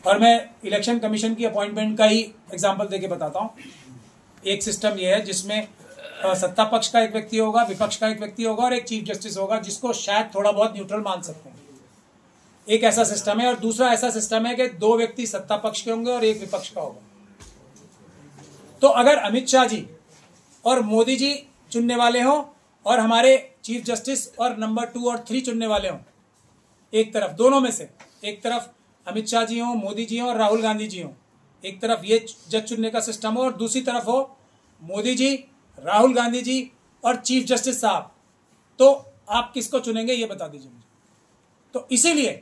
और मैं election commission की अपॉइंटमेंट का ही एग्जांपल देके बताता हूँ। एक सिस्टम ये है जिसमें सत्ता पक्ष का एक व्यक्ति होगा, विपक्ष का एक व्यक्ति होगा और एक चीफ जस्टिस होगा जिसको शायद थोड़ा बहुत न्यूट्रल मान सकते हैं। एक ऐसा सिस्टम है। और दूसरा ऐसा सिस्टम है कि 2 व्यक्ति सत्ता पक्ष के होंगे और एक विपक्ष का होगा। तो अगर अमित शाह जी और मोदी जी चुनने वाले हों और हमारे चीफ जस्टिस और नंबर 2 और 3 चुनने वाले हों, एक तरफ दोनों में से एक तरफ अमित शाह जी हों, मोदी जी हों और राहुल गांधी जी हों, एक तरफ ये जज चुनने का सिस्टम हो और दूसरी तरफ हो मोदी जी, राहुल गांधी जी और चीफ जस्टिस साहब, तो आप किसको चुनेंगे ये बता दीजिए मुझे। तो इसीलिए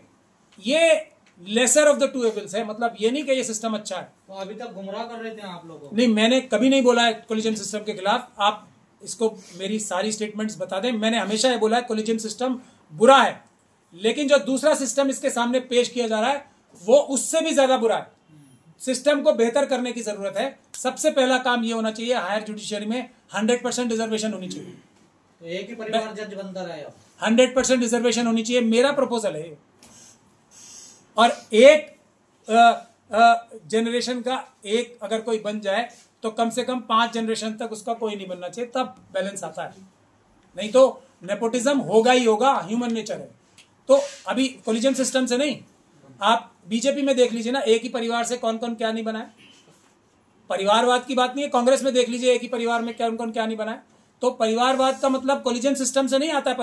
ये lesser of the two evils है। मतलब ये नहीं कि ये सिस्टम अच्छा है। तो अभी तक गुमराह कर रहे थे आप लोगों को। नहीं, मैंने कभी नहीं बोला है कोलिजन सिस्टम के खिलाफ। आप इसको मेरी सारी स्टेटमेंट्स बता दें। मैंने हमेशा ये बोला है कोलिजन सिस्टम बुरा है, लेकिन जो दूसरा सिस्टम इसके सामने पेश किया जा रहा है वो उससे भी ज्यादा बुरा है। सिस्टम को बेहतर करने की जरूरत है। सबसे पहला काम ये होना चाहिए, हायर जुडिशरी में 100% रिजर्वेशन होनी चाहिए। तो एक ही परिवार जज बनता रहे। 100% रिजर्वेशन होनी चाहिए, मेरा प्रपोजल है। और एक जनरेशन का एक अगर कोई बन जाए तो कम से कम 5 जनरेशन तक उसका कोई नहीं बनना चाहिए, तब बैलेंस आता है। नहीं तो नेपोटिज्म होगा ही होगा, ह्यूमन नेचर है। तो अभी कोलिजन सिस्टम से नहीं, आप बीजेपी में देख लीजिए ना, एक ही परिवार से कौन कौन क्या नहीं बना है। परिवारवाद की बात नहीं है। कांग्रेस में देख लीजिए, एक ही परिवार में कौन कौन क्या नहीं बना है। तो परिवारवाद का मतलब कोलिजन सिस्टम से नहीं आता है।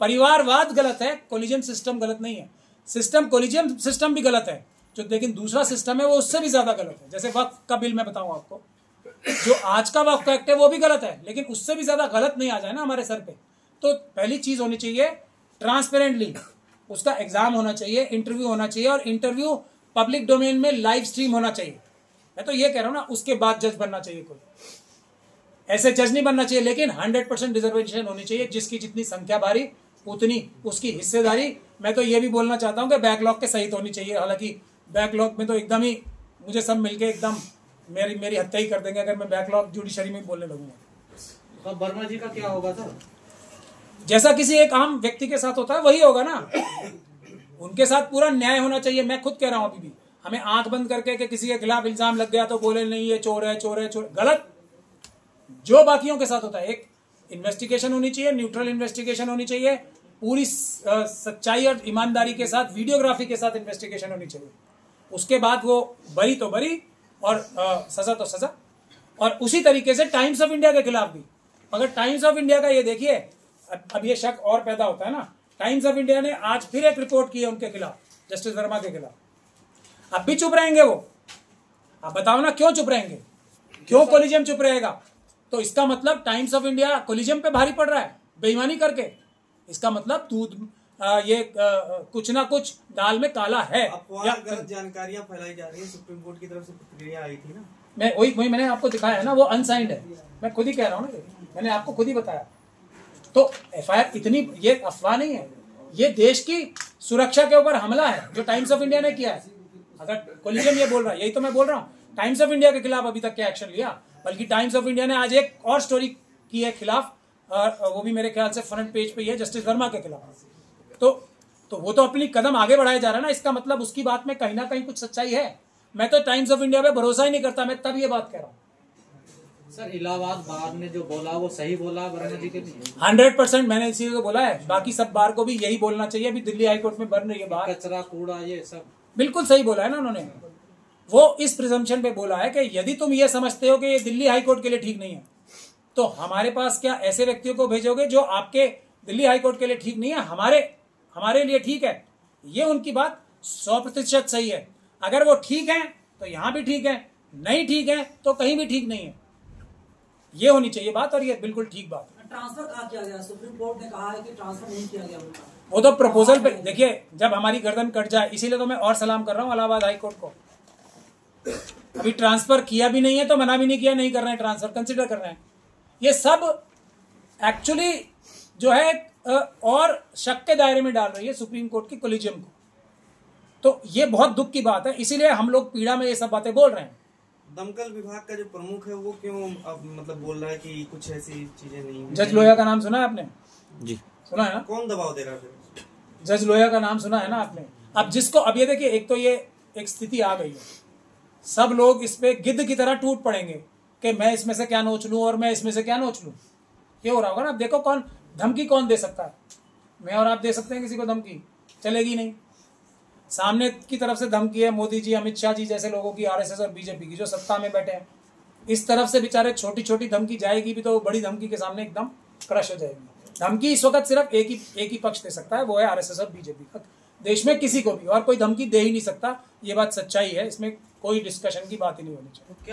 परिवारवाद गलत है, कोलिजन सिस्टम गलत नहीं है। सिस्टम, कोलिजन सिस्टम भी गलत है जो, लेकिन दूसरा सिस्टम है वो उससे भी ज्यादा गलत है। जैसे वक्फ का बिल मैं बताऊं आपको, जो आज का वक्फ एक्ट है वो भी गलत है, लेकिन उससे भी ज्यादा गलत नहीं आ जाए ना हमारे सर पे। तो पहली चीज होनी चाहिए ट्रांसपेरेंटली, उसका एग्जाम होना चाहिए, इंटरव्यू होना चाहिए, और इंटरव्यू पब्लिक डोमेन में लाइव स्ट्रीम होना चाहिए। मैं तो ये कह रहा हूं ना, उसके बाद जज बनना चाहिए। कोई ऐसे जज नहीं बनना चाहिए, लेकिन 100% रिजर्वेशन होनी चाहिए। जिसकी जितनी संख्या भारी उतनी उसकी हिस्सेदारी। मैं तो ये भी बोलना चाहता हूं कि बैकलॉग के सहित होनी चाहिए। हालांकि बैकलॉग में तो एकदम ही मुझे सब मिलके एकदम मेरी हत्या ही कर देंगे अगर मैं बैकलॉग जुडिशरी में बोलने लगूंगा। तो वर्मा जी का क्या होगा सर? जैसा किसी एक आम व्यक्ति के साथ होता है वही होगा ना। उनके साथ पूरा न्याय होना चाहिए। मैं खुद कह रहा हूं अभी भी, हमें आंख बंद करके कि किसी के खिलाफ इल्जाम लग गया तो बोले नहीं ये चोर है, चोर है, चोर, गलत। जो बाकियों के साथ होता है, एक इन्वेस्टिगेशन होनी चाहिए, न्यूट्रल इन्वेस्टिगेशन होनी चाहिए, पूरी सच्चाई और ईमानदारी के साथ, वीडियोग्राफी के साथ इन्वेस्टिगेशन होनी चाहिए। उसके बाद वो बरी तो बरी और सजा तो सजा। और उसी तरीके से टाइम्स ऑफ इंडिया के खिलाफ भी, मगर टाइम्स ऑफ इंडिया का ये देखिए, अब ये शक और पैदा होता है ना। टाइम्स ऑफ इंडिया ने आज फिर एक रिपोर्ट की है उनके खिलाफ, जस्टिस वर्मा के खिलाफ। अब भी चुप रहेंगे वो? आप बताओ ना, क्यों चुप रहेंगे? क्यों कोलिजियम चुप रहेगा? तो इसका मतलब टाइम्स ऑफ इंडिया कोलिजियम पे भारी पड़ रहा है बेईमानी करके। इसका मतलब दूध कुछ ना कुछ दाल में काला है। गलत जानकारियां फैलाई जा रही है। सुप्रीम कोर्ट की तरफ से प्रतिक्रिया आई थी ना, मैं वही मैंने आपको दिखाया है ना, वो अनसाइंड है। मैं खुद ही कह रहा हूँ ना, मैंने आपको खुद ही बताया। तो एफआईआर इतनी, ये अफवाह नहीं है, ये देश की सुरक्षा के ऊपर हमला है जो टाइम्स ऑफ इंडिया ने किया है। अगर कोलिजियम ये बोल रहा है, यही तो मैं बोल रहा हूँ, टाइम्स ऑफ इंडिया के खिलाफ अभी तक क्या एक्शन लिया? बल्कि टाइम्स ऑफ इंडिया ने आज एक और स्टोरी की है खिलाफ, और वो भी मेरे ख्याल से फ्रंट पेज पे ही है, जस्टिस वर्मा के खिलाफ। तो वो तो अपनी कदम आगे बढ़ाया जा रहा है ना। इसका मतलब उसकी बात में कहीं ना कहीं कुछ सच्चाई है। मैं तो टाइम्स ऑफ इंडिया पे भरोसा ही नहीं करता, मैं तब ये बात कह रहा हूँ। सर इलाहाबाद बार ने जो बोला वो सही बोला वर्मा जी के लिए? 100% मैंने इसी को बोला है। बाकी सब बार को भी यही बोलना चाहिए। अभी दिल्ली हाईकोर्ट में बन रही है बात, कचरा कूड़ा ये सब बिल्कुल सही बोला है ना उन्होंने। वो इस प्रिजम्पशन पे बोला है कि यदि तुम ये समझते हो कि ये दिल्ली हाईकोर्ट के लिए ठीक नहीं है, तो हमारे पास क्या ऐसे व्यक्तियों को भेजोगे जो आपके दिल्ली हाईकोर्ट के लिए ठीक नहीं है, हमारे लिए ठीक है? ये उनकी बात 100% सही है। अगर वो ठीक है तो यहां भी ठीक है, नहीं ठीक है तो कहीं भी ठीक नहीं है। ये होनी चाहिए बात, और ये बिल्कुल ठीक बात है। ट्रांसफर कहा किया गया? सुप्रीम कोर्ट ने कहा है कि ट्रांसफर नहीं किया गया उनका। वो तो प्रपोजल पे, देखिए जब हमारी गर्दन कट जाए, इसीलिए तो मैं और सलाम कर रहा हूँ इलाहाबाद हाईकोर्ट को। अभी ट्रांसफर किया भी नहीं है तो मना भी नहीं किया, नहीं कर रहे हैं ट्रांसफर, कंसिडर कर रहे हैं। ये सब एक्चुअली जो है और शक के दायरे में डाल रही है सुप्रीम कोर्ट की कोलिजियम को। तो ये बहुत दुख की बात है, इसीलिए हम लोग पीड़ा में ये सब बातें बोल रहे हैं। दमकल विभाग का जो प्रमुख है वो क्यों अब मतलब बोल रहा है कि कुछ ऐसी चीजें नहीं है? जज लोहिया का नाम सुना है आपने? जी सुना है ना। कौन दबाव दे रहा है? जज लोहिया का नाम सुना है ना आपने? अब जिसको, अब ये देखिए, एक तो ये एक स्थिति आ गई है, सब लोग इस पे गिद्ध की तरह टूट पड़ेंगे कि मैं इसमें से क्या नोच लूं और मैं इसमें से क्या नोच लूं। ये हो रहा होगा ना। अब देखो कौन धमकी कौन दे सकता है, मैं और आप दे सकते हैं किसी को धमकी? चलेगी नहीं। सामने की तरफ से धमकी है मोदी जी, अमित शाह जी जैसे लोगों की, आरएसएस और बीजेपी की जो सत्ता में बैठे हैं। इस तरफ से बेचारे छोटी छोटी धमकी जाएगी भी तो बड़ी धमकी के सामने एकदम क्रश हो जाएगी। धमकी इस वक्त सिर्फ एक ही पक्ष दे सकता है, वो है आरएसएस और बीजेपी का। देश में किसी को भी और कोई धमकी दे ही नहीं सकता। ये बात सच्चाई है, इसमें कोई डिस्कशन की बात ही नहीं होनी चाहिए।